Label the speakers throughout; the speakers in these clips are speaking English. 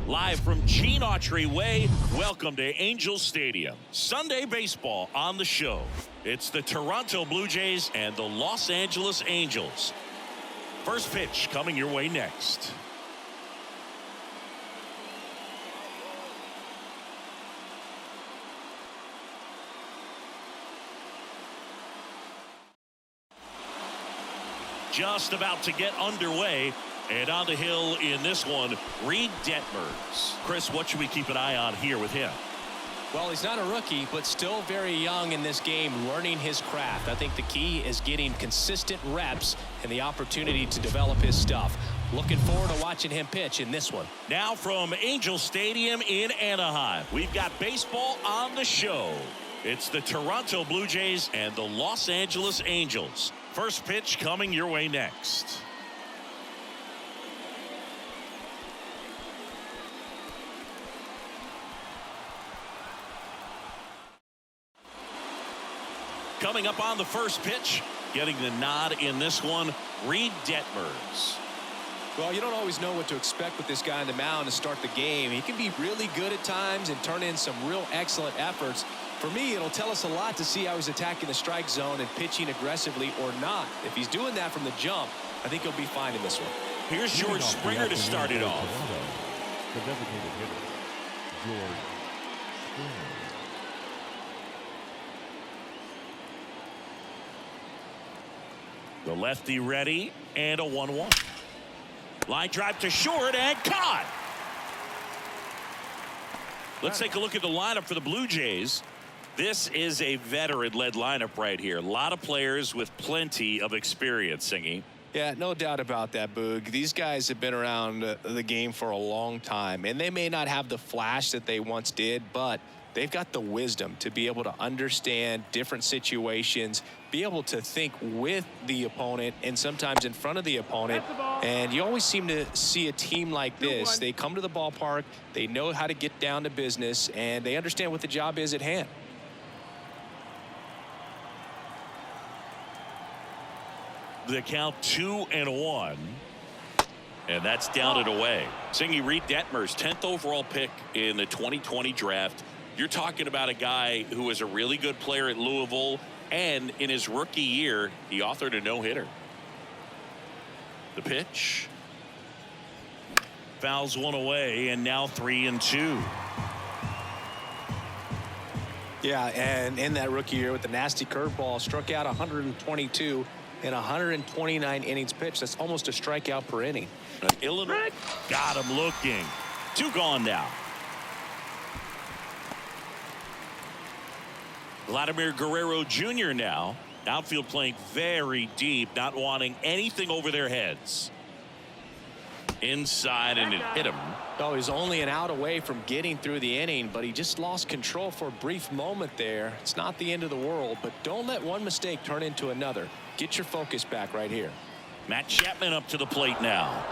Speaker 1: Live from Gene Autry Way, welcome to Angel Stadium. Sunday baseball on the show. It's the Toronto Blue Jays and the Los Angeles Angels. First pitch coming your way next. Just about to get underway. And on the hill in this one, Reed Detmers. Chris, what should we keep an eye on here with him?
Speaker 2: Well, he's not a rookie, but still very young in this game, learning his craft. I think the key is getting consistent reps and the opportunity to develop his stuff. Looking forward to watching him pitch in this one.
Speaker 1: Now from Angel Stadium in Anaheim, we've got baseball on the show. It's the Toronto Blue Jays and the Los Angeles Angels. First pitch coming your way next. Coming up on the first pitch, getting the nod in this one, Reed Detmers.
Speaker 2: Well, you don't always know what to expect with this guy on the mound to start the game. He can be really good at times and turn in some real excellent efforts. For me, it'll tell us a lot to see how he's attacking the strike zone and pitching aggressively or not. If he's doing that from the jump, I think he'll be fine in this one.
Speaker 1: Here's George Springer to start it off.
Speaker 3: The designated hitter, George Springer.
Speaker 1: The lefty ready, and a 1-1. Line drive to short and caught. Let's take a look at the lineup for the Blue Jays. This is a veteran-led lineup right here. A lot of players with plenty of experience, Singy.
Speaker 2: Yeah, no doubt about that, Boog. These guys have been around the game for a long time, and they may not have the flash that they once did, but they've got the wisdom to be able to understand different situations, be able to think with the opponent and sometimes in front of the opponent. And you always seem to see a team like this. They come to the ballpark, they know how to get down to business, and they understand what the job is at hand.
Speaker 1: The count 2-1. And that's down and away. Singy, Reed Detmers, 10th overall pick in the 2020 draft. You're talking about a guy who was a really good player at Louisville, and in his rookie year, he authored a no-hitter. The pitch. Fouls one away, and now 3-2.
Speaker 2: Yeah, and in that rookie year with the nasty curveball, struck out 122 in 129 innings pitched. That's almost a strikeout per inning.
Speaker 1: Illinois got him looking. 2 gone now. Vladimir Guerrero Jr. now. Outfield playing very deep, not wanting anything over their heads. Inside, and it hit him.
Speaker 2: Oh, he's only an out away from getting through the inning, but he just lost control for a brief moment there. It's not the end of the world, but don't let one mistake turn into another. Get your focus back right here.
Speaker 1: Matt Chapman up to the plate now.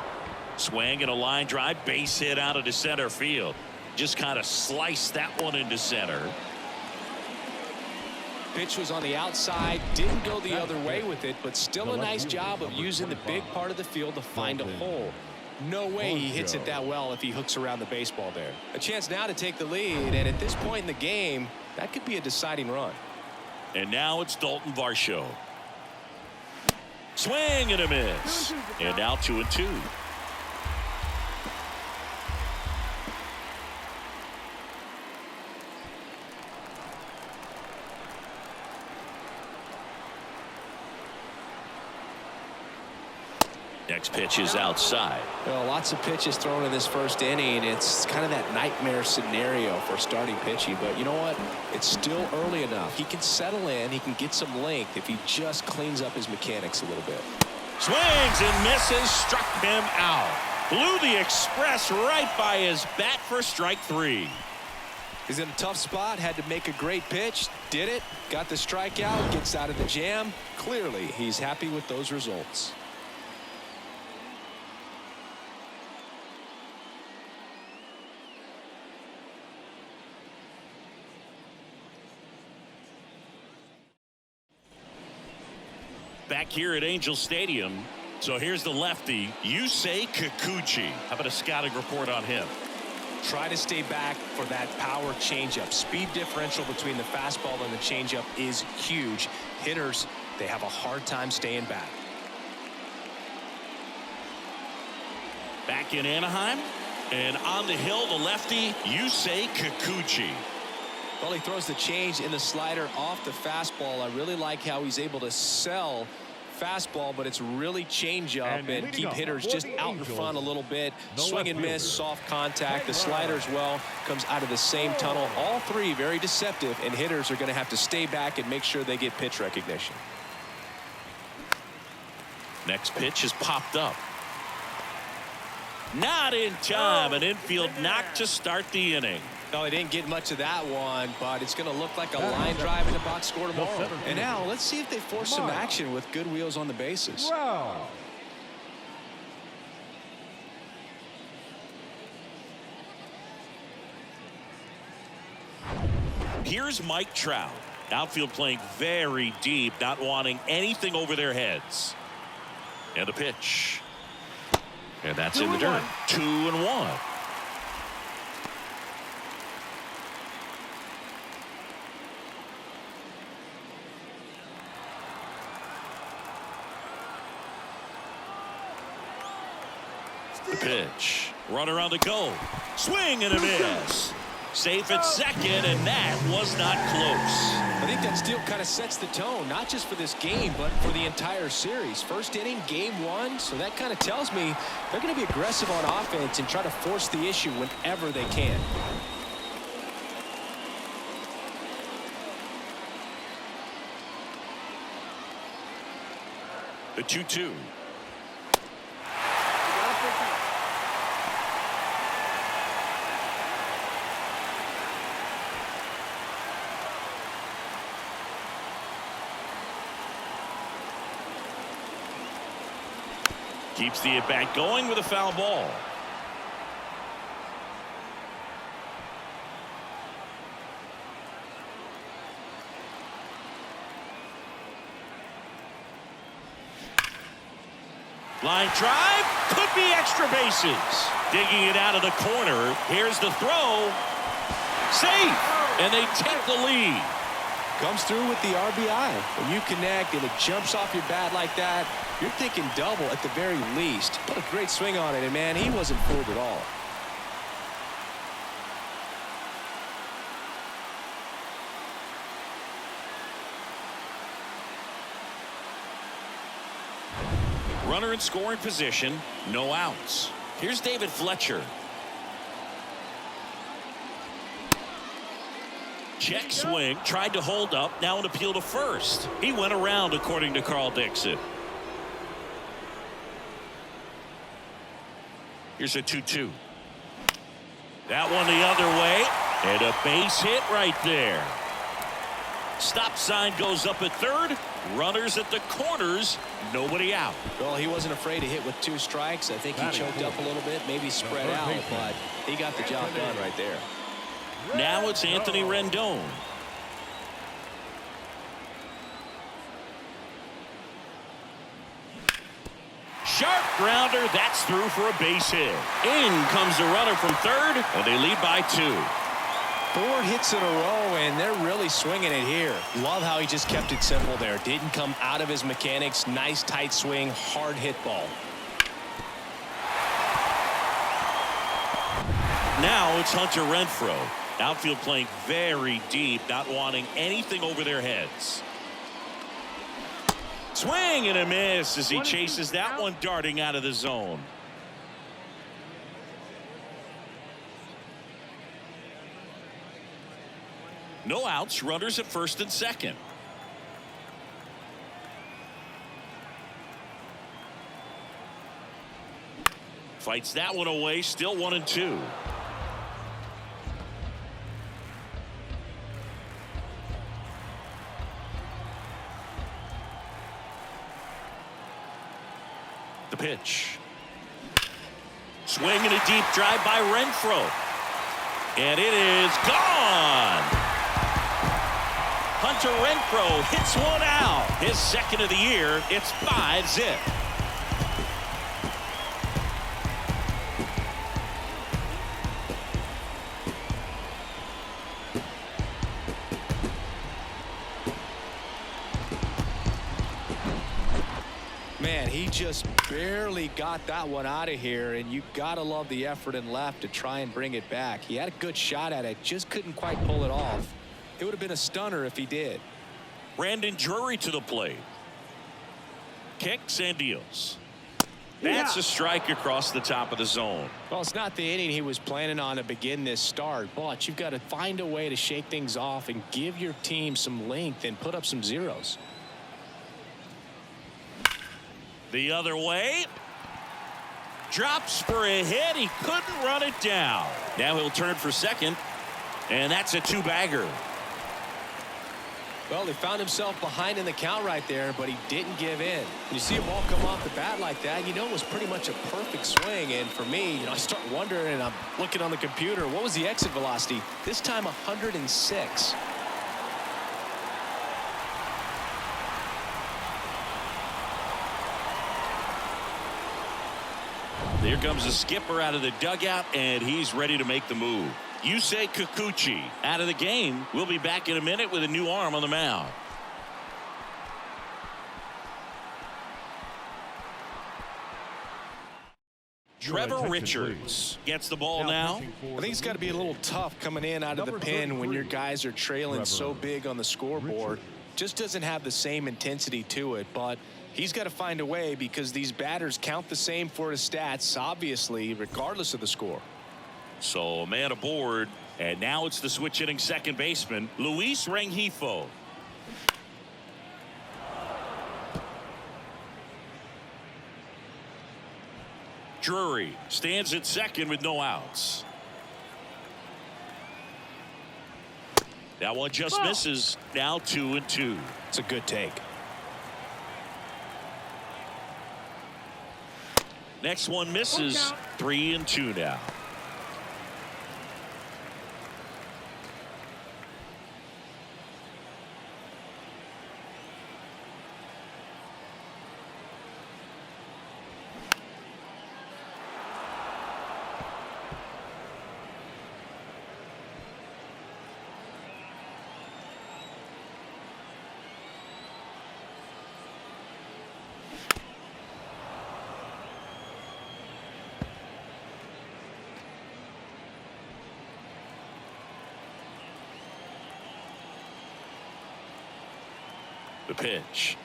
Speaker 1: Swing and a line drive, base hit out into center field. Just kind of sliced that one into center.
Speaker 2: Pitch was on the outside, didn't go the other way with it, but still a nice job of using the big part of the field to find a hole. No way he hits it that well if he hooks around the baseball there. A chance now to take the lead, and at this point in the game, that could be a deciding run.
Speaker 1: And now it's Dalton Varsho. Swing and a miss. And now 2-2. Next pitch is outside.
Speaker 2: Well, lots of pitches thrown in this first inning. It's kind of that nightmare scenario for starting pitching, but you know what? It's still early enough. He can settle in. He can get some length if he just cleans up his mechanics a little bit.
Speaker 1: Swings and misses, struck him out. Blew the express right by his bat for strike 3.
Speaker 2: He's in a tough spot, had to make a great pitch, did it, got the strikeout, gets out of the jam. Clearly, he's happy with those results.
Speaker 1: Back here at Angel Stadium. So here's the lefty, Yusei Kikuchi. How about a scouting report on him?
Speaker 2: Try to stay back for that power changeup. Speed differential between the fastball and the changeup is huge. Hitters, they have a hard time staying back.
Speaker 1: Back in Anaheim, and on the hill, the lefty, Yusei Kikuchi.
Speaker 2: Well, he throws the change in the slider off the fastball. I really like how he's able to sell fastball, but it's really change up and keep hitters just out in front a little bit. Swing and miss, soft contact. The slider as well comes out of the same tunnel. All three very deceptive, and hitters are going to have to stay back and make sure they get pitch recognition.
Speaker 1: Next pitch is popped up. Not in time. An infield knock to start the inning.
Speaker 2: No, he didn't get much of that one, but it's going to look like a line drive in the box score tomorrow. And now let's see if they force some action with good wheels on the bases.
Speaker 3: Wow.
Speaker 1: Here's Mike Trout. Outfield playing very deep, not wanting anything over their heads. And the pitch. And that's in the dirt. 2-1. The pitch. Runner on the go. Swing and a miss. Safe at second, and that was not close.
Speaker 2: I think that still kind of sets the tone, not just for this game, but for the entire series. First inning, game one, so that kind of tells me they're going to be aggressive on offense and try to force the issue whenever they can.
Speaker 1: The 2-2. Keeps the at-bat going with a foul ball. Line drive, could be extra bases. Digging it out of the corner. Here's the throw. Safe, and they take the lead.
Speaker 2: Comes through with the RBI. When you connect and it jumps off your bat like that, you're thinking double at the very least. Put a great swing on it, and man, he wasn't fooled at all.
Speaker 1: Runner in scoring position, no outs. Here's David Fletcher. Check swing, tried to hold up, now an appeal to first. He went around, according to Carl Dixon. Here's a 2-2. That one the other way, and a base hit right there. Stop sign goes up at third. Runners at the corners, nobody out.
Speaker 2: Well, he wasn't afraid to hit with 2 strikes. I think he choked up a little bit, maybe spread out, but he got the job done right there.
Speaker 1: Now it's Anthony Rendon. Sharp grounder, that's through for a base hit. In comes the runner from third, and they lead by 2.
Speaker 2: 4 hits in a row, and they're really swinging it here. Love how he just kept it simple there. Didn't come out of his mechanics. Nice tight swing, hard hit ball.
Speaker 1: Now it's Hunter Renfroe. Outfield playing very deep, not wanting anything over their heads. Swing and a miss as he chases that one darting out of the zone. No outs, runners at first and second. Fights that one away, still 1-2. The pitch. Swing and a deep drive by Renfroe. And it is gone. Hunter Renfroe hits one out. His second of the year. It's 5-zip.
Speaker 2: he just barely got that one out of here, and you gotta love the effort in left to try and bring it back. He had a good shot at it, just couldn't quite pull it off. It would have been a stunner if he did.
Speaker 1: Brandon Drury to the plate. Kicks and deals. That's a strike across the top of the zone.
Speaker 2: Well, it's not the inning he was planning on to begin this start, but you've got to find a way to shake things off and give your team some length and put up some zeros.
Speaker 1: The other way. Drops for a hit. He couldn't run it down. Now he'll turn for second, and that's a two-bagger.
Speaker 2: Well, he found himself behind in the count right there, but he didn't give in. You see a ball come off the bat like that, you know it was pretty much a perfect swing. And for me, I start wondering, and I'm looking on the computer, what was the exit velocity? This time 106.
Speaker 1: Here comes the skipper out of the dugout, and he's ready to make the move. Yusei Kikuchi out of the game. We'll be back in a minute with a new arm on the mound. Trevor Richards gets the ball now.
Speaker 2: I think it's got to be a little tough coming in out of the pen when your guys are trailing so big on the scoreboard. Just doesn't have the same intensity to it, but he's got to find a way because these batters count the same for his stats, obviously, regardless of the score.
Speaker 1: So a man aboard, and now it's the switch hitting second baseman, Luis Rengifo. Drury stands at second with no outs. That one just misses. Now 2-2.
Speaker 2: It's a good take.
Speaker 1: Next one misses. 3-2 now. The pitch.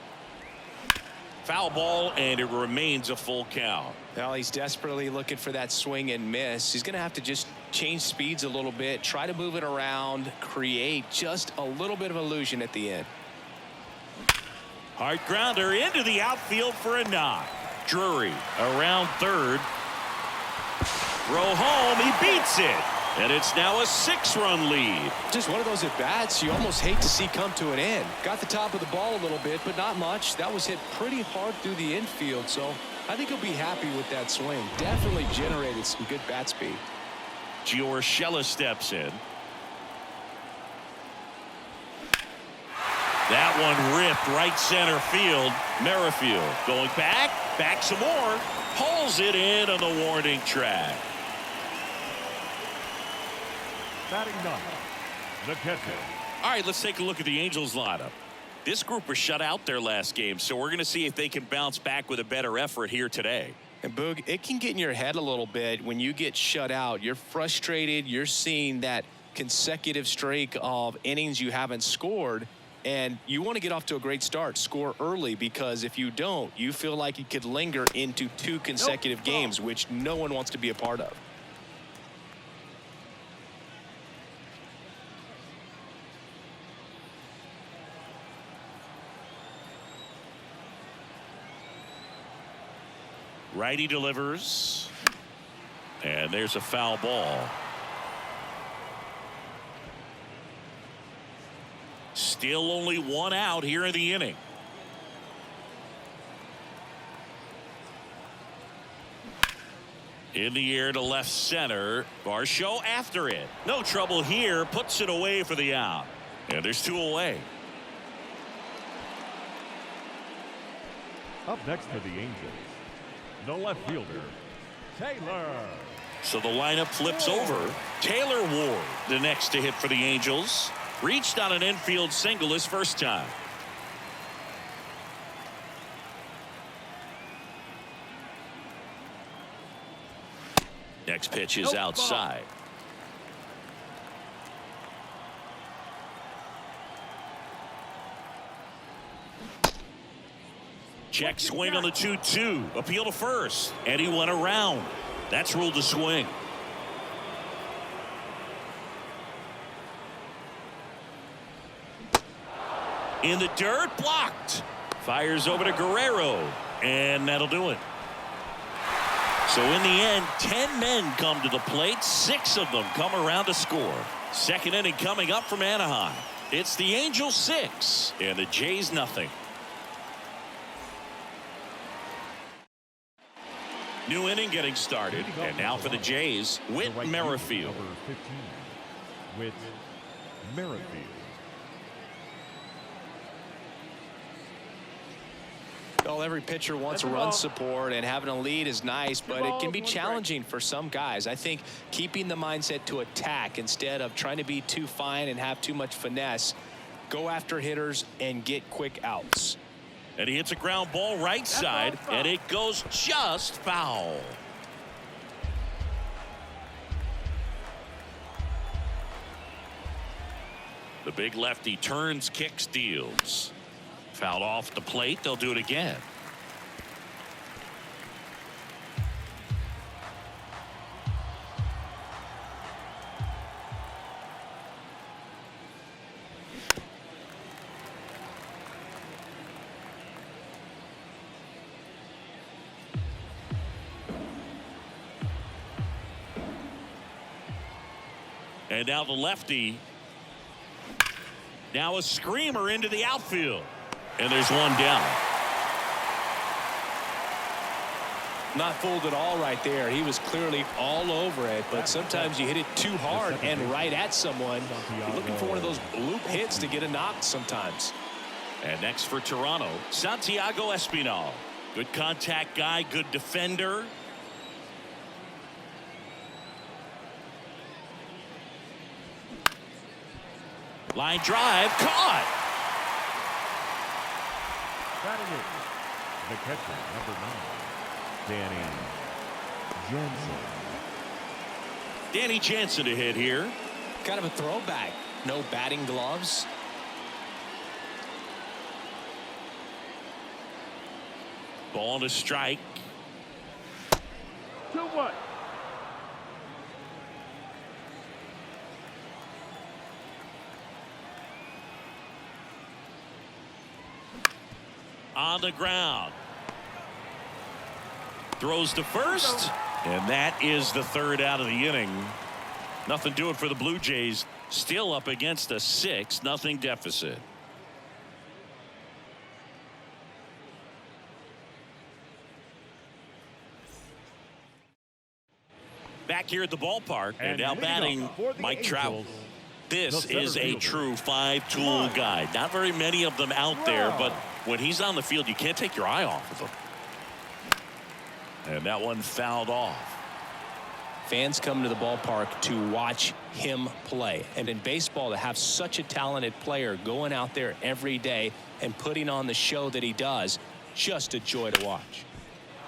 Speaker 1: Foul ball, and it remains a full count.
Speaker 2: Well, he's desperately looking for that swing and miss. He's going to have to just change speeds a little bit, try to move it around, create just a little bit of illusion at the end.
Speaker 1: Hard grounder into the outfield for a knock. Drury around third. Throw home, he beats it. And it's now a 6-run lead.
Speaker 2: Just one of those at-bats you almost hate to see come to an end. Got the top of the ball a little bit, but not much. That was hit pretty hard through the infield, so I think he'll be happy with that swing. Definitely generated some good bat speed.
Speaker 1: Giorgella steps in. That one ripped right center field. Merrifield going back some more. Pulls it in on the warning track.
Speaker 3: Batting ninth, the catcher.
Speaker 1: All right, let's take a look at the Angels lineup. This group was shut out their last game, so we're going to see if they can bounce back with a better effort here today.
Speaker 2: And Boog, it can get in your head a little bit when you get shut out. You're frustrated. You're seeing that consecutive streak of innings you haven't scored, and you want to get off to a great start, score early, because if you don't, you feel like it could linger into 2 consecutive games, which no one wants to be a part of.
Speaker 1: Righty delivers, and there's a foul ball. Still only 1 out here in the inning. In the air to left center. Varsho after it. No trouble here. Puts it away for the out. And there's 2 away.
Speaker 3: Up next for the Angels, the left fielder, Taylor.
Speaker 1: So the lineup flips over. Taylor Ward, the next to hit for the Angels. Reached on an infield single his first time. Next pitch is outside. Check swing on the 2-2. Appeal to first. And he went around. That's ruled a swing. In the dirt, blocked. Fires over to Guerrero. And that'll do it. So in the end, 10 men come to the plate. 6 of them come around to score. Second inning coming up from Anaheim. It's the Angels 6 and the Jays nothing. New inning getting started. And now for the Jays, Whit Merrifield.
Speaker 3: Number 15, Whit Merrifield.
Speaker 2: Well, every pitcher wants run support, and having a lead is nice, but it can be challenging for some guys. I think keeping the mindset to attack instead of trying to be too fine and have too much finesse, go after hitters and get quick outs.
Speaker 1: And he hits a ground ball right side, and it goes just foul. The big lefty turns, kicks, deals. Fouled off the plate. They'll do it again. And now the lefty. Now a screamer into the outfield. And there's one down.
Speaker 2: Not fooled at all right there. He was clearly all over it, but sometimes you hit it too hard and right at someone. You're looking for one of those loop hits to get a knock sometimes.
Speaker 1: And next for Toronto, Santiago Espinal. Good contact guy, good defender. Line drive, caught.
Speaker 3: Batting it, the catcher, number 9, Danny Jansen.
Speaker 1: Danny Jansen to hit here.
Speaker 2: Kind of a throwback. No batting gloves.
Speaker 1: Ball to strike.
Speaker 3: 2-1.
Speaker 1: On the ground. Throws to first. And that is the third out of the inning. Nothing doing for the Blue Jays. Still up against a 6-0 deficit. Back here at the ballpark. And now batting Mike Trout. This is a true 5-tool guy. Not very many of them out there, but when he's on the field, you can't take your eye off of him. And that one fouled off.
Speaker 2: Fans come to the ballpark to watch him play. And in baseball, to have such a talented player going out there every day and putting on the show that he does, just a joy to watch.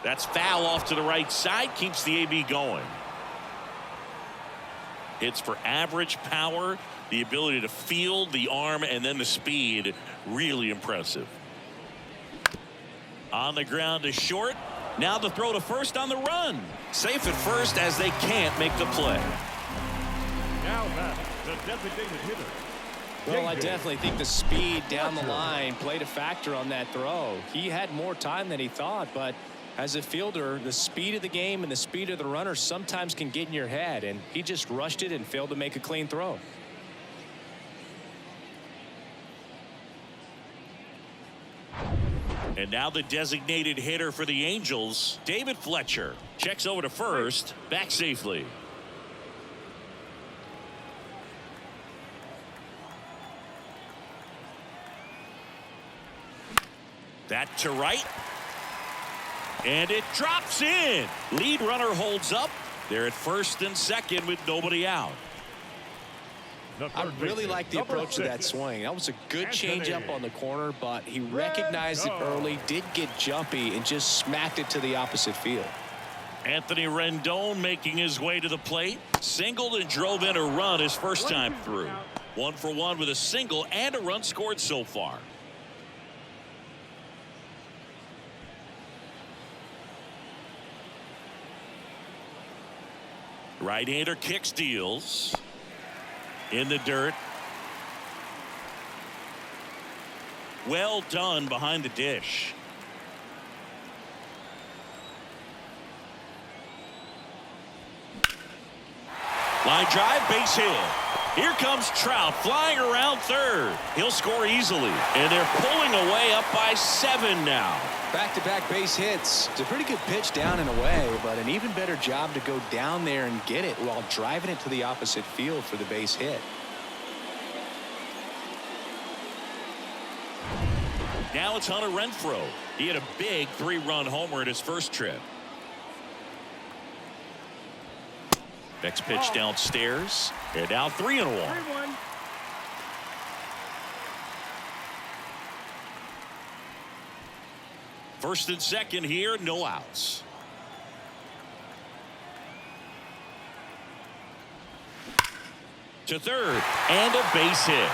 Speaker 1: That's foul off to the right side, keeps the AB going. Hits for average power, the ability to field, the arm, and then the speed. Really impressive. On the ground to short. Now the throw to first on the run. Safe at first as they can't make the play.
Speaker 3: Now that the designated hitter.
Speaker 2: Well, I definitely think the speed down the line played a factor on that throw. He had more time than he thought, but as a fielder, the speed of the game and the speed of the runner sometimes can get in your head, and he just rushed it and failed to make a clean throw.
Speaker 1: And now the designated hitter for the Angels, David Fletcher. Checks over to first, back safely. That to right. And it drops in. Lead runner holds up. They're at first and second with nobody out.
Speaker 2: I really like the approach to that swing. That was a good changeup on the corner, but he recognized it early, did get jumpy, and just smacked it to the opposite field.
Speaker 1: Anthony Rendon making his way to the plate. Singled and drove in a run his first time through. 1 for 1 with a single and a run scored so far. Right-hander kicks, deals. In the dirt. Well done behind the dish. Line drive, base hit. Here comes Trout flying around third. He'll score easily. And they're pulling away up by 7 now.
Speaker 2: Back-to-back base hits. It's a pretty good pitch down and away, but an even better job to go down there and get it while driving it to the opposite field for the base hit.
Speaker 1: Now it's Hunter Renfroe. He had a big 3-run homer in his first trip. Next pitch downstairs. They're now 3-1. First and second here, no outs. To third, and a base hit.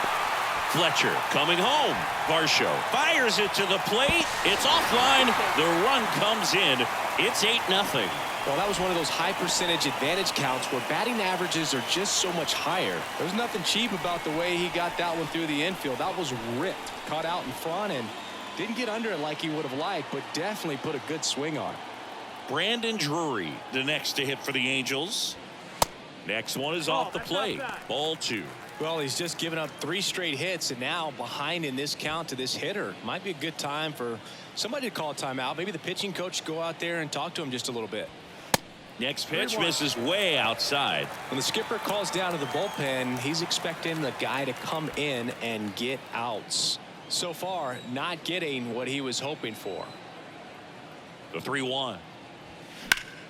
Speaker 1: Fletcher coming home. Varsho fires it to the plate. It's offline. The run comes in. It's 8-0.
Speaker 2: Well, that was one of those high percentage advantage counts where batting averages are just so much higher. There's nothing cheap about the way he got that one through the infield. That was ripped, caught out in front, and didn't get under it like he would have liked, but definitely put a good swing on it.
Speaker 1: Brandon Drury, the next to hit for the Angels. Next one is off the plate. Ball 2.
Speaker 2: Well, he's just given up 3 straight hits, and now behind in this count to this hitter. Might be a good time for somebody to call a timeout. Maybe the pitching coach go out there and talk to him just a little bit.
Speaker 1: Next pitch misses way outside.
Speaker 2: When the skipper calls down to the bullpen, he's expecting the guy to come in and get outs. So far, not getting what he was hoping for.
Speaker 1: The 3-1.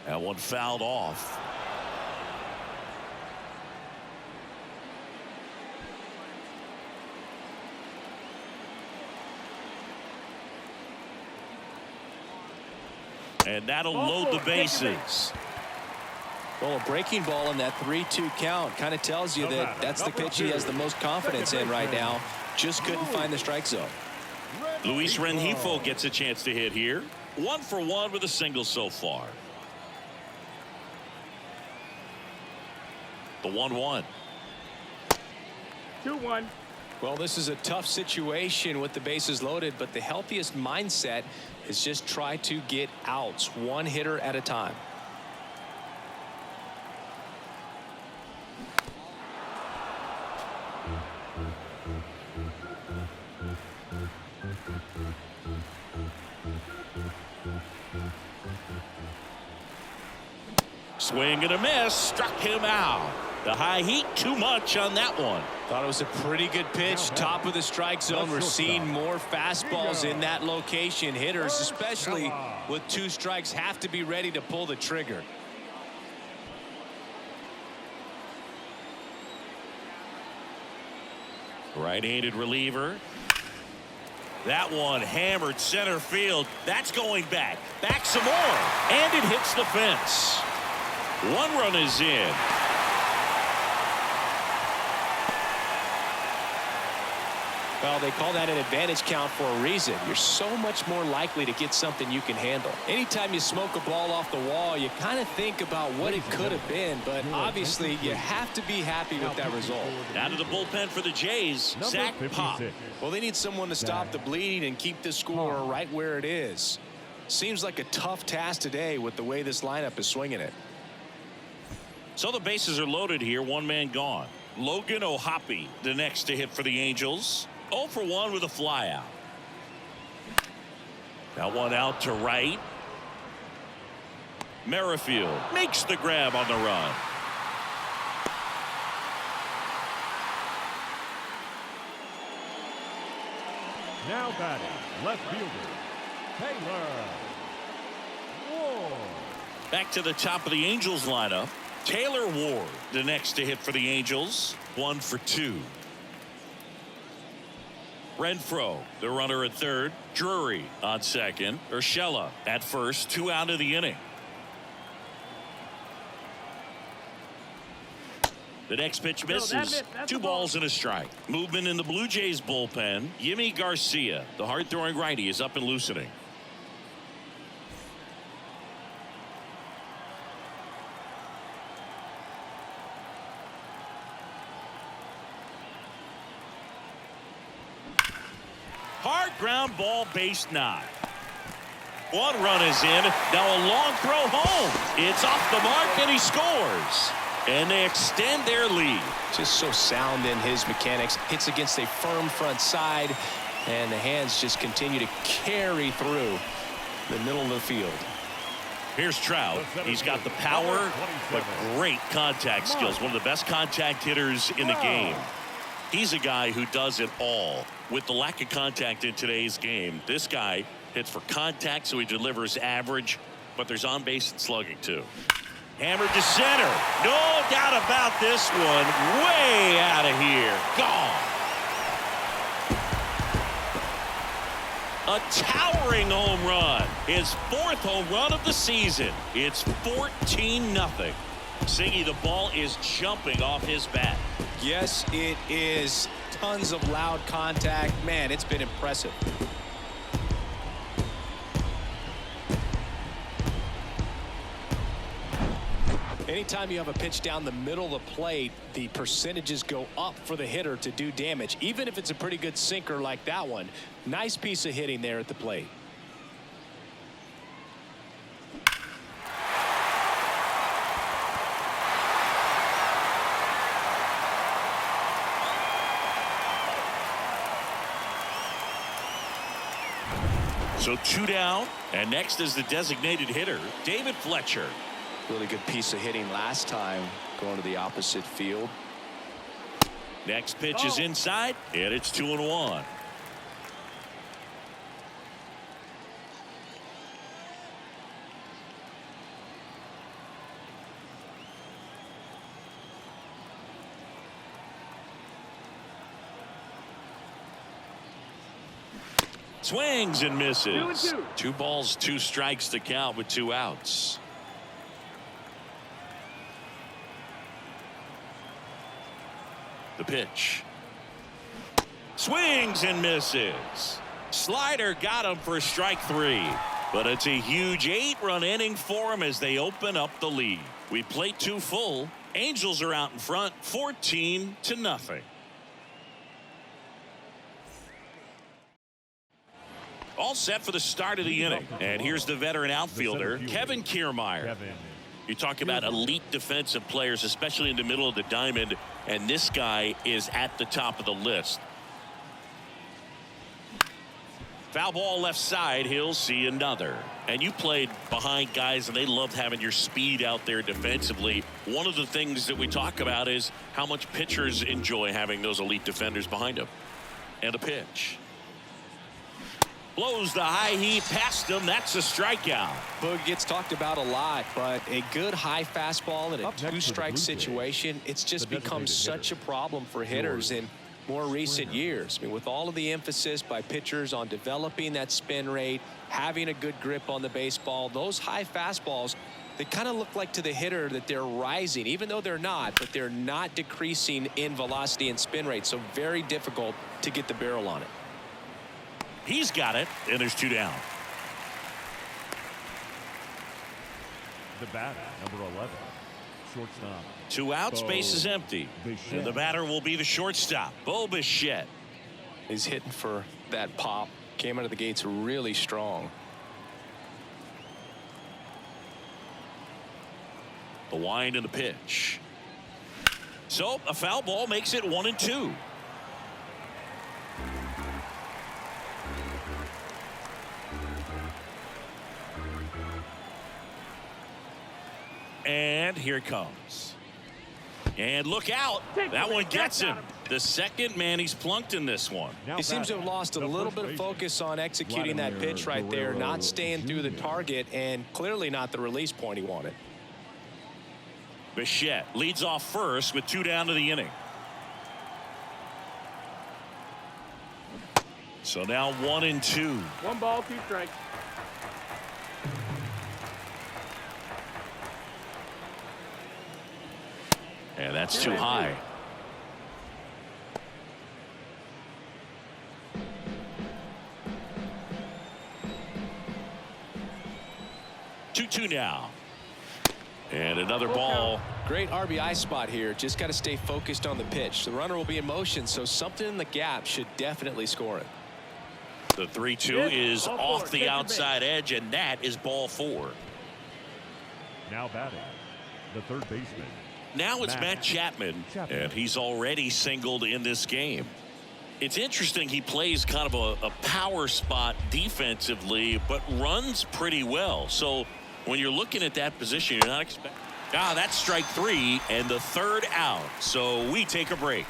Speaker 1: That one fouled off. And that'll load the bases.
Speaker 2: Well, a breaking ball in that 3-2 count kind of tells you that that's the pitch he has the most confidence in right now. Just couldn't find the strike zone.
Speaker 1: Luis Rengifo gets a chance to hit here. 1 for 1 with a single so far. The 1-1.
Speaker 3: 2-1.
Speaker 2: Well, this is a tough situation with the bases loaded, but the healthiest mindset is just try to get outs, one hitter at a time.
Speaker 1: Swing and a miss, struck him out. The high heat, too much on that one.
Speaker 2: Thought it was a pretty good pitch. Top of the strike zone. We're seeing more fastballs in that location. Hitters, especially with 2 strikes, have to be ready to pull the trigger.
Speaker 1: Right-handed reliever. That one hammered center field. That's going back. Back some more. And it hits the fence. 1 run is in.
Speaker 2: Well, they call that an advantage count for a reason. You're so much more likely to get something you can handle. Anytime you smoke a ball off the wall, you kind of think about what it could have been, but obviously you have to be happy with that result.
Speaker 1: Down to the bullpen for the Jays, Zach Pop.
Speaker 2: Well, they need someone to stop the bleeding and keep the score right where it is. Seems like a tough task today with the way this lineup is swinging it.
Speaker 1: So the bases are loaded here, 1 man gone. Logan O'Hoppe, the next to hit for the Angels. 0 for 1 with a fly out. That one out to right. Merrifield makes the grab on the run.
Speaker 3: Now batting, left fielder, Taylor Ward.
Speaker 1: Back to the top of the Angels lineup. Taylor Ward, the next to hit for the Angels. 1 for 2. Renfroe, the runner at third. Drury on second. Urshela at first. 2 out of the inning. The next pitch misses. 2 balls and a strike. Movement in the Blue Jays bullpen. Yimi Garcia, the hard-throwing righty, is up and loosening. Hard ground ball, base knock. 1 run is in. Now a long throw home. It's off the mark and he scores. And they extend their lead.
Speaker 2: Just so sound in his mechanics. Hits against a firm front side. And the hands just continue to carry through the middle of the field.
Speaker 1: Here's Trout. He's got the power, but great contact skills. One of the best contact hitters in the game. He's a guy who does it all. With the lack of contact in today's game, this guy hits for contact, so he delivers average, but there's on base and slugging too. Hammered to center. No doubt about this one. Way out of here. Gone. A towering home run. His 4th home run of the season. It's 14-0. Singy, the ball is jumping off his bat.
Speaker 2: Yes, it is. Tons of loud contact. Man, it's been impressive. Anytime you have a pitch down the middle of the plate, the percentages go up for the hitter to do damage, even if it's a pretty good sinker like that one. Nice piece of hitting there at the plate.
Speaker 1: So 2 down, and next is the designated hitter, David Fletcher.
Speaker 2: Really good piece of hitting last time, going to the opposite field.
Speaker 1: Next pitch is inside, and it's 2-1. Swings and misses. 2 balls, 2 strikes to count with 2 outs. The pitch. Swings and misses. Slider got him for strike 3. But it's a huge 8-run inning for him as they open up the lead. We played 2 full. Angels are out in front, 14-0. All set for the start of the inning. And here's the veteran outfielder, Kevin Kiermaier. You talk about elite defensive players, especially in the middle of the diamond, and this guy is at the top of the list. Foul ball left side. He'll see another. And you played behind guys, and they loved having your speed out there defensively. One of the things that we talk about is how much pitchers enjoy having those elite defenders behind them. And a pitch. Blows the high heat past him. That's a strikeout.
Speaker 2: Boog gets talked about a lot, but a good high fastball in a 2-strike situation, it's just become such a problem for hitters in more recent years. I mean, with all of the emphasis by pitchers on developing that spin rate, having a good grip on the baseball, those high fastballs, they kind of look like to the hitter that they're rising, even though they're not, but they're not decreasing in velocity and spin rate. So very difficult to get the barrel on it.
Speaker 1: He's got it, and there's 2 down.
Speaker 3: The batter, number 11, shortstop.
Speaker 1: 2 outs, base is empty. And the batter will be the shortstop, Bo Bichette.
Speaker 2: He's hitting for that pop. Came out of the gates really strong.
Speaker 1: The wind and the pitch. So a foul ball makes it 1-2. And here it comes. And look out. That one gets him. The second man he's plunked in this one.
Speaker 2: He seems to have lost a little bit of focus on executing that pitch right there, not staying through the target, and clearly not the release point he wanted.
Speaker 1: Bichette leads off first with 2 down to the inning. So now 1-2.
Speaker 4: 1 ball, 2 strikes.
Speaker 1: And that's too high. 2-2 now. And another ball.
Speaker 2: Great RBI spot here. Just got to stay focused on the pitch. The runner will be in motion, so something in the gap should definitely score it.
Speaker 1: The 3-2 is off the outside edge, and that is ball 4.
Speaker 3: Now batting, the third baseman.
Speaker 1: Now it's Matt Chapman, and he's already singled in this game. It's interesting, he plays kind of a power spot defensively, but runs pretty well. So when you're looking at that position, you're not expecting. That's strike 3 and the third out. So we take a break.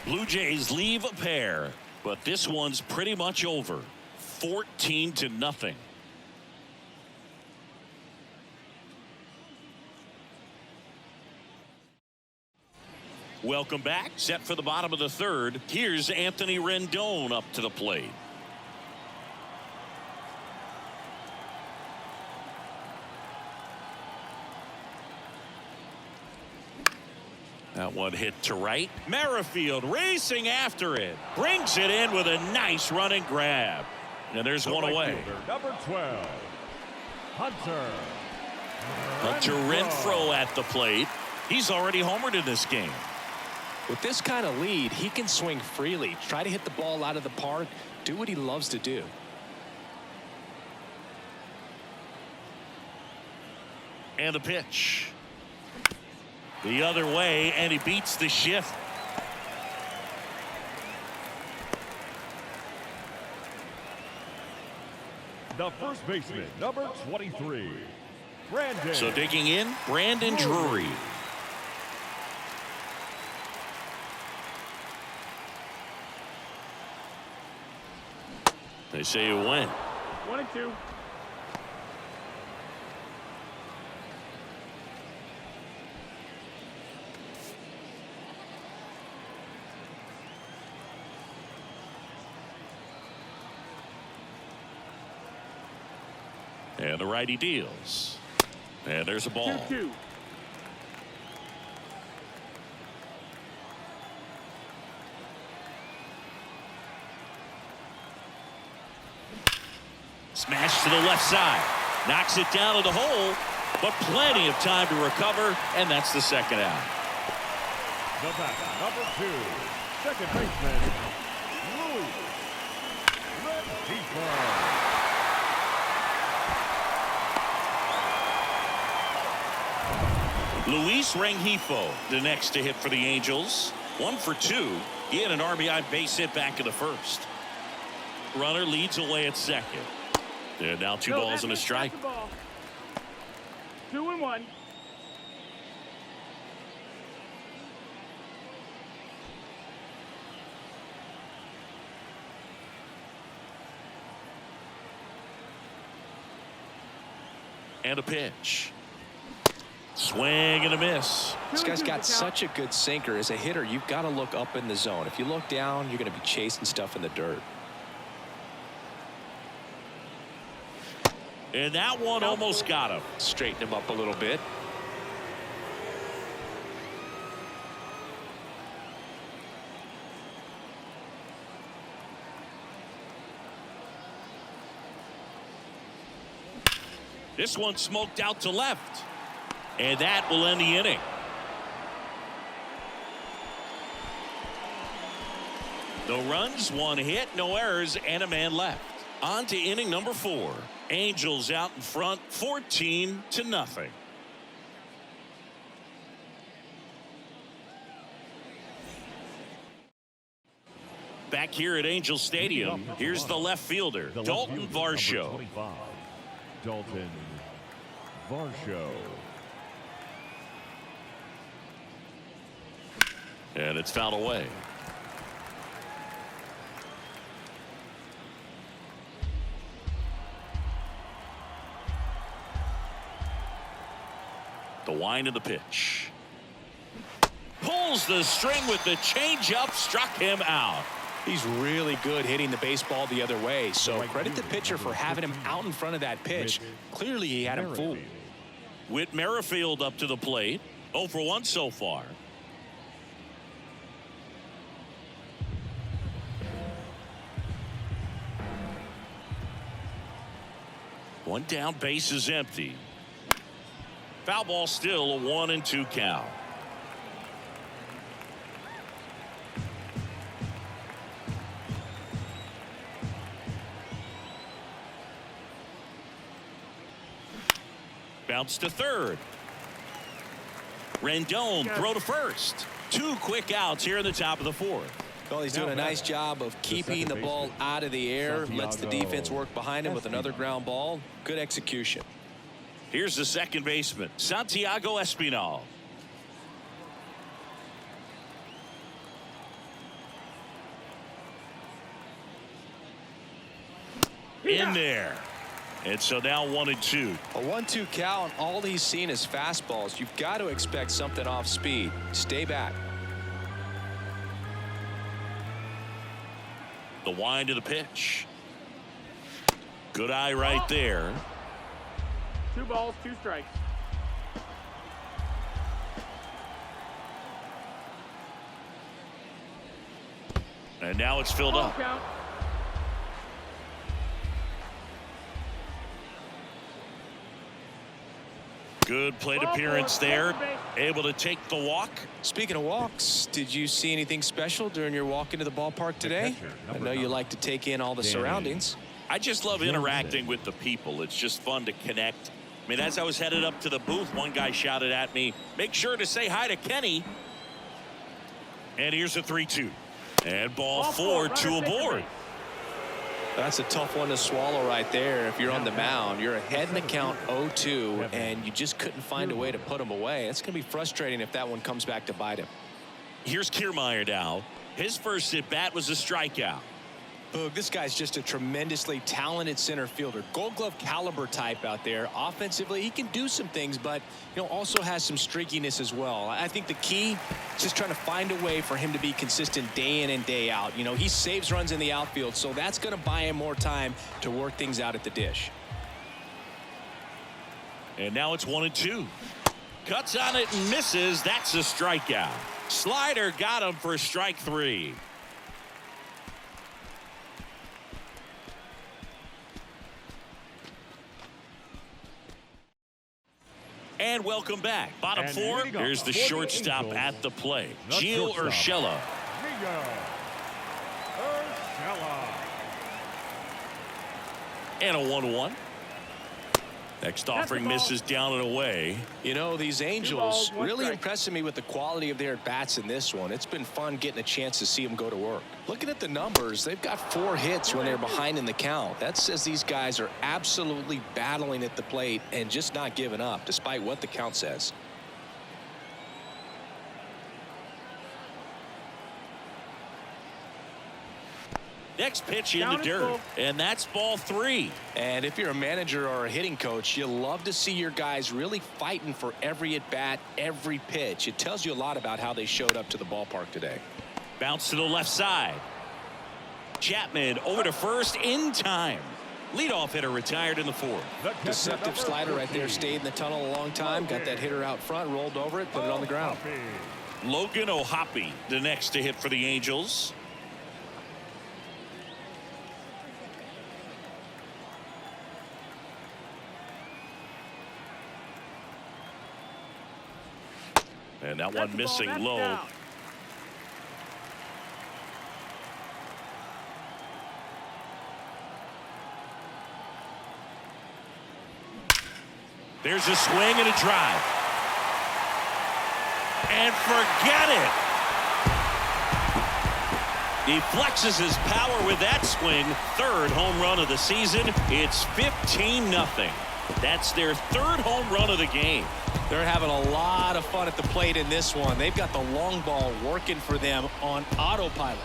Speaker 1: Blue Jays leave a pair, but this one's pretty much over. 14-0. Welcome back. Set for the bottom of the third. Here's Anthony Rendon up to the plate. That one hit to right. Merrifield racing after it. Brings it in with a nice running grab. And there's one away.
Speaker 3: Number 12, Hunter
Speaker 1: Renfroe at the plate. He's already homered in this game.
Speaker 2: With this kind of lead, he can swing freely, try to hit the ball out of the park, do what he loves to do.
Speaker 1: And the pitch. The other way, and he beats the shift.
Speaker 3: The first baseman, number 23, Brandon.
Speaker 1: So digging in, Brandon Drury. They say it went.
Speaker 4: 1-2.
Speaker 1: And the righty deals. And there's a ball.
Speaker 4: 2-2.
Speaker 1: Smash to the left side. Knocks it down to the hole, but plenty of time to recover, and that's the second out.
Speaker 3: The batter, number 2, second baseman, Luis Rengifo.
Speaker 1: Luis Rengifo, the next to hit for the Angels. 1 for 2. He had an RBI base hit back in the first. Runner leads away at second. And now 2 balls and a strike.
Speaker 4: 2-1.
Speaker 1: And a pitch. Swing and a miss.
Speaker 2: This guy's got such a good sinker. As a hitter, you've got to look up in the zone. If you look down, you're going to be chasing stuff in the dirt.
Speaker 1: And that one almost got him.
Speaker 2: Straighten him up a little bit.
Speaker 1: This one smoked out to left. And that will end the inning. No runs, 1 hit, no errors, and a man left. On to inning number 4. Angels out in front, 14-0. Back here at Angel Stadium, here's the left fielder, Dalton Varsho.
Speaker 3: Dalton Varsho.
Speaker 1: And it's fouled away. The wind of the pitch. Pulls the string with the changeup, struck him out.
Speaker 2: He's really good hitting the baseball the other way, so credit the pitcher for having him out in front of that pitch. Clearly he had him fooled.
Speaker 1: Whit Merrifield up to the plate. 0 for 1 so far. One down, base is empty. Foul ball, still a 1-2 count. Bounce to third. Rendon throw to first. 2 quick outs here in the top of the 4th.
Speaker 2: Well, he's doing a nice job of keeping the ball out of the air. Lets the defense work behind him with another ground ball. Good execution.
Speaker 1: Here's the second baseman, Santiago Espinal. In there. And so now 1-2.
Speaker 2: A 1-2 count. All he's seen is fastballs. You've got to expect something off speed. Stay back.
Speaker 1: The wind of the pitch. Good eye right there.
Speaker 4: 2 balls, 2 strikes.
Speaker 1: And now it's filled up.
Speaker 4: Count.
Speaker 1: Good plate appearance there. Able to take the walk.
Speaker 2: Speaking of walks, did you see anything special during your walk into the ballpark today? I know you like to take in all the surroundings.
Speaker 1: I just love interacting with the people. It's just fun to connect. I mean, as I was headed up to the booth, one guy shouted at me, "Make sure to say hi to Kenny." And here's a 3-2. And ball 4, 2 aboard.
Speaker 2: That's a tough one to swallow right there. If you're on the mound, you're ahead in the count 0-2, and you just couldn't find a way to put him away. It's going to be frustrating if that one comes back to bite him.
Speaker 1: Here's Kiermaier now. His first at bat was a strikeout.
Speaker 2: Boog, this guy's just a tremendously talented center fielder. Gold Glove caliber type out there. Offensively, he can do some things, but also has some streakiness as well. I think the key is just trying to find a way for him to be consistent day in and day out. He saves runs in the outfield, so that's going to buy him more time to work things out at the dish.
Speaker 1: And now it's 1-2. Cuts on it and misses. That's a strikeout. Slider got him for strike 3. And welcome back. Bottom 4. Here's the shortstop at the plate, Gio Urshela. And a 1-1. Next offering misses down and away.
Speaker 2: These Angels really impressing me with the quality of their at-bats in this one. It's been fun getting a chance to see them go to work. Looking at the numbers, they've got 4 hits when they're behind in the count. That says these guys are absolutely battling at the plate and just not giving up, despite what the count says.
Speaker 1: Next pitch in the dirt, and that's ball 3.
Speaker 2: And if you're a manager or a hitting coach, you love to see your guys really fighting for every at-bat, every pitch. It tells you a lot about how they showed up to the ballpark today.
Speaker 1: Bounce to the left side. Chapman over to first in time. Leadoff hitter retired in the 4th.
Speaker 2: Deceptive slider right there. Stayed in the tunnel a long time. Got that hitter out front, rolled over it, put it on the ground.
Speaker 1: Logan O'Hoppe, the next to hit for the Angels. And that one missing low. There's a swing and a drive. And forget it. He flexes his power with that swing. 3rd home run of the season. It's 15-0. That's their 3rd home run of the game.
Speaker 2: They're having a lot of fun at the plate in this one. They've got the long ball working for them on autopilot.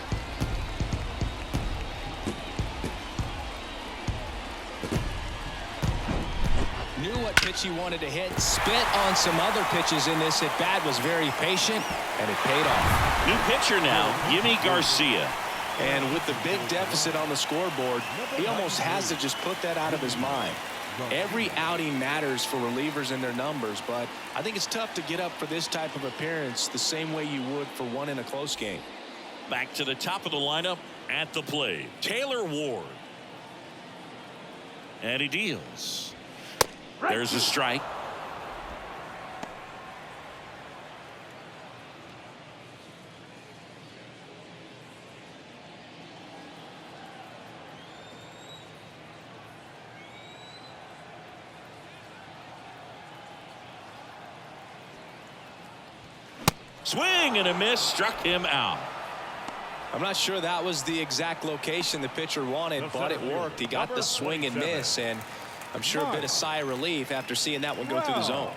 Speaker 2: Knew what pitch he wanted to hit. Spit on some other pitches in this at bat. Was very patient, and it paid off.
Speaker 1: New pitcher now, Yimi Garcia.
Speaker 2: And with the big deficit on the scoreboard, he almost has to just put that out of his mind. Every outing matters for relievers and their numbers, but I think it's tough to get up for this type of appearance the same way you would for one in a close game.
Speaker 1: Back to the top of the lineup at the plate, Taylor Ward. And he deals. There's a strike. Swing and a miss, struck him out.
Speaker 2: I'm not sure that was the exact location the pitcher wanted, but it worked. He got the swing and miss, and I'm sure a bit of sigh of relief after seeing that one go through the zone.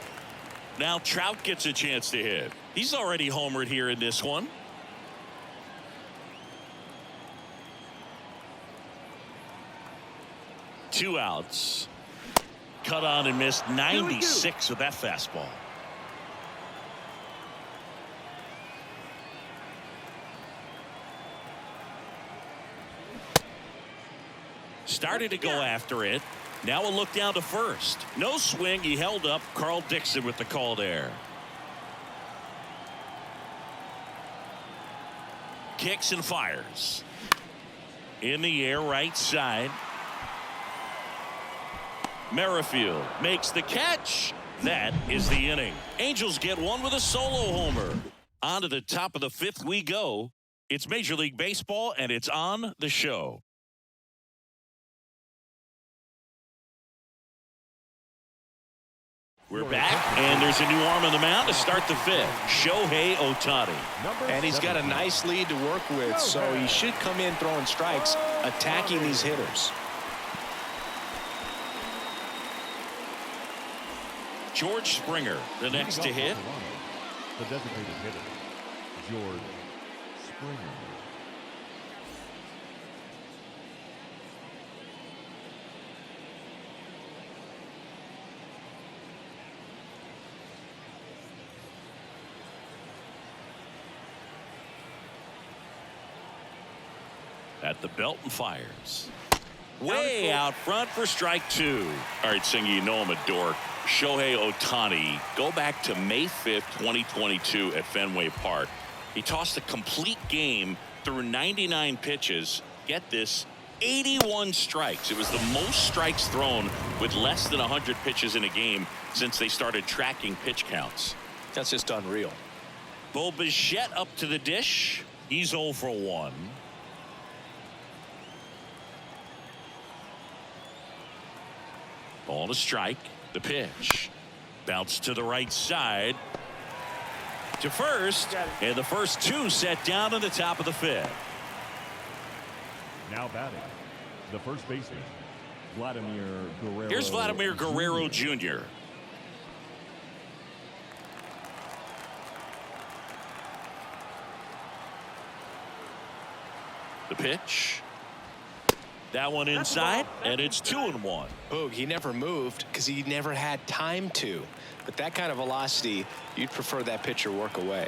Speaker 1: Now Trout gets a chance to hit. He's already homered here in this one. Two outs. Cut on and missed 96 with that fastball. Started to go after it. Now a look down to first. No swing. He held up. Carl Dixon with the call there. Kicks and fires. In the air, right side. Merrifield makes the catch. That is the inning. Angels get one with a solo homer. On to the top of the fifth we go. It's Major League Baseball, and it's on the show. We're back, and there's a new arm on the mound to start the fifth. Shohei Ohtani.
Speaker 2: And he's got a nice lead to work with, so he should come in throwing strikes, attacking these hitters.
Speaker 1: George Springer, the next to hit.
Speaker 3: The designated hitter, George Springer.
Speaker 1: At the belt and fires. Way out front for strike two. All right, Singy, you know I'm a dork. Shohei Ohtani, go back to May 5th, 2022 at Fenway Park. He tossed a complete game through 99 pitches. Get this, 81 strikes. It was the most strikes thrown with less than 100 pitches in a game since they started tracking pitch counts.
Speaker 2: That's just unreal.
Speaker 1: Bo Bichette up to the dish. He's 0 for 1. Ball to strike. The pitch. Bounce to the right side. To first. And the first two set down on the top of the fifth.
Speaker 3: Now batting, the first baseman, Vladimir Guerrero.
Speaker 1: Here's Vladimir Guerrero Jr. The pitch. That one inside, and it's 2-1.
Speaker 2: Boog, he never moved because he never had time to. But that kind of velocity, you'd prefer that pitcher work away.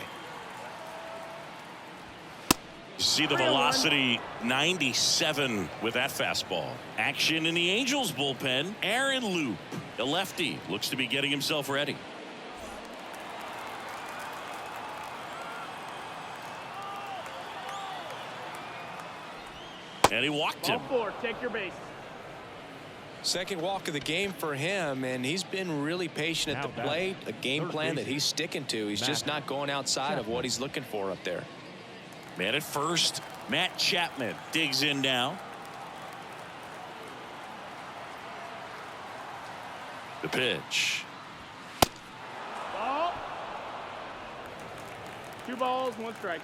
Speaker 1: You see the velocity, 97 with that fastball. Action in the Angels bullpen. Aaron Loop, the lefty, looks to be getting himself ready. And he walked him.
Speaker 4: Ball 4, take your base.
Speaker 2: Second walk of the game for him, and he's been really patient at the plate. A game plan that he's sticking to. He's just not going outside of what he's looking for up there.
Speaker 1: Man at first, Matt Chapman digs in now. The pitch.
Speaker 4: Ball. 2 balls, 1 strike.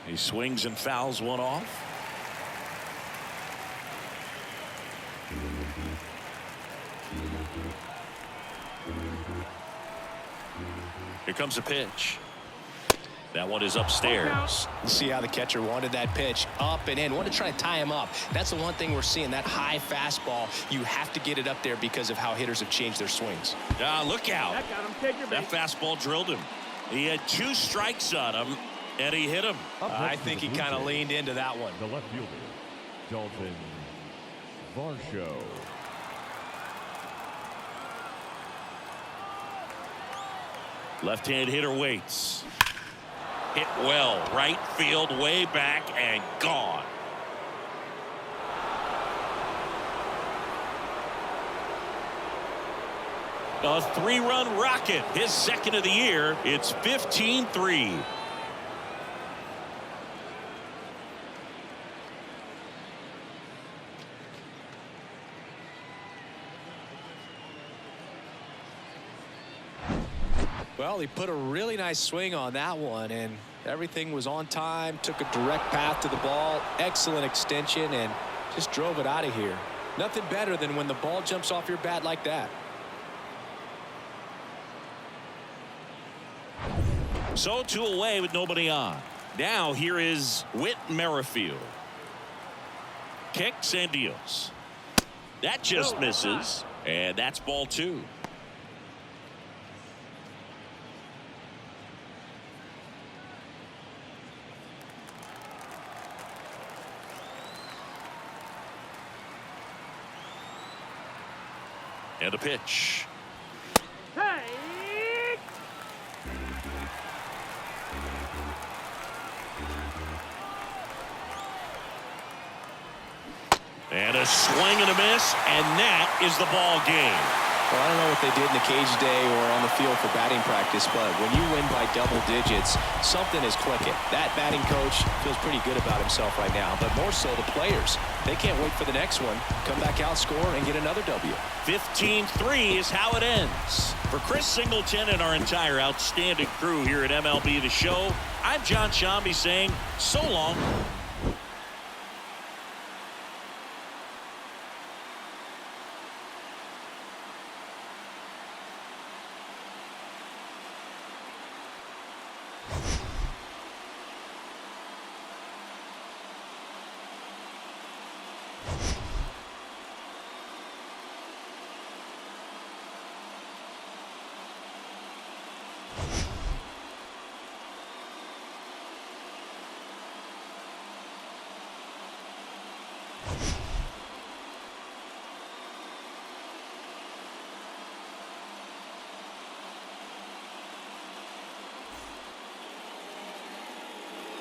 Speaker 1: He swings and fouls one off. Here comes a pitch. That one is upstairs.
Speaker 2: You see how the catcher wanted that pitch up and in. Wanted to try to tie him up. That's the one thing we're seeing, that high fastball. You have to get it up there because of how hitters have changed their swings.
Speaker 1: Look out.
Speaker 4: That got him. Take your base.
Speaker 1: That fastball drilled him. He had 2 strikes on him. And he hit him.
Speaker 2: I think he kind of leaned into that one.
Speaker 3: The left fielder, Dalton Varsho.
Speaker 1: Left-hand hitter waits. Hit well. Right field, way back, and gone. A 3-run rocket, his second of the year. It's 15-3.
Speaker 2: Well, he put a really nice swing on that one, and everything was on time. Took a direct path to the ball. Excellent extension, and just drove it out of here. Nothing better than when the ball jumps off your bat like that.
Speaker 1: So 2 away with nobody on. Now here is Whit Merrifield. Kicks and deals. That just misses, and that's ball 2. And a pitch.
Speaker 4: Hey!
Speaker 1: And a swing and a miss, and that is the ball game.
Speaker 2: Well, I don't know what they did in the cage today or on the field for batting practice, but when you win by double digits, something is clicking. That batting coach feels pretty good about himself right now, but more so the players. They can't wait for the next one. Come back out, score, and get another W.
Speaker 1: 15-3 is how it ends. For Chris Singleton and our entire outstanding crew here at MLB The Show, I'm John Shambi saying so long.